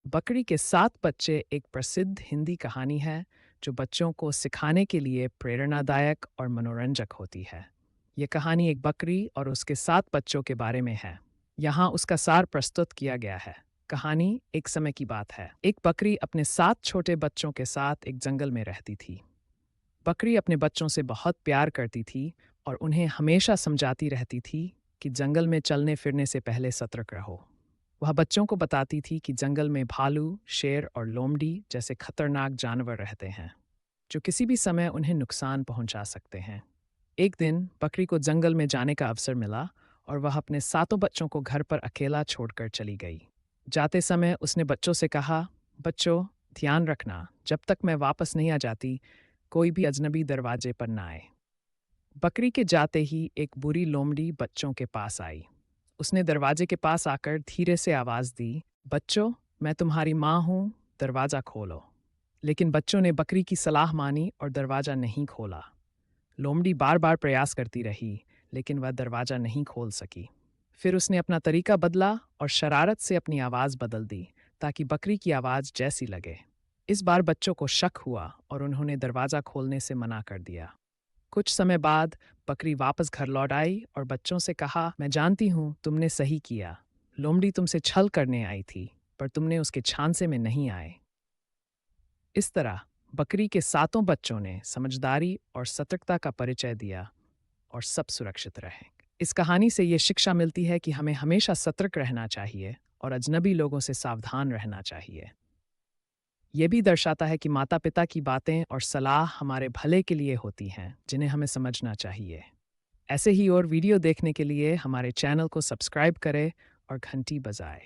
बकरी के 7 बच्चे एक प्रसिद्ध हिंदी कहानी है जो बच्चों को सिखाने के लिए प्रेरणादायक और मनोरंजक होती है। ये कहानी एक बकरी और उसके 7 बच्चों के बारे में है। यहाँ उसका सार प्रस्तुत किया गया है। कहानी एक समय की बात है। एक बकरी अपने 7 छोटे बच्चों के साथ एक जंगल में रहती थी। बकरी अपने बच्चों से बहुत प्यार करती थी और उन्हें हमेशा समझाती रहती थी कि जंगल में चलने फिरने से पहले सतर्क रहो। वह बच्चों को बताती थी कि जंगल में भालू, शेर और लोमड़ी जैसे खतरनाक जानवर रहते हैं, जो किसी भी समय उन्हें नुकसान पहुंचा सकते हैं। एक दिन बकरी को जंगल में जाने का अवसर मिला और वह अपने 7 बच्चों को घर पर अकेला छोड़कर चली गई। जाते समय उसने बच्चों से कहा, बच्चों, ध्यान रखना, जब तक मैं वापस नहीं आ जाती, कोई भी अजनबी दरवाजे पर ना आए। बकरी के जाते ही एक बुरी लोमड़ी बच्चों के पास आई। उसने दरवाजे के पास आकर धीरे से आवाज दी, बच्चों, मैं तुम्हारी माँ हूँ, दरवाज़ा खोलो। लेकिन बच्चों ने बकरी की सलाह मानी और दरवाज़ा नहीं खोला। लोमड़ी बार बार प्रयास करती रही, लेकिन वह दरवाज़ा नहीं खोल सकी। फिर उसने अपना तरीका बदला और शरारत से अपनी आवाज़ बदल दी, ताकि बकरी की आवाज़ जैसी लगे। इस बार बच्चों को शक हुआ और उन्होंने दरवाज़ा खोलने से मना कर दिया। कुछ समय बाद बकरी वापस घर लौट आई और बच्चों से कहा, मैं जानती हूँ तुमने सही किया। लोमड़ी तुमसे छल करने आई थी, पर तुमने उसके झांसे में नहीं आए। इस तरह बकरी के 7 बच्चों ने समझदारी और सतर्कता का परिचय दिया और सब सुरक्षित रहे। इस कहानी से ये शिक्षा मिलती है कि हमें हमेशा सतर्क रहना चाहिए और अजनबी लोगों से सावधान रहना चाहिए। ये भी दर्शाता है कि माता पिता की बातें और सलाह हमारे भले के लिए होती हैं, जिन्हें हमें समझना चाहिए। ऐसे ही और वीडियो देखने के लिए हमारे चैनल को सब्सक्राइब करें और घंटी बजाएं।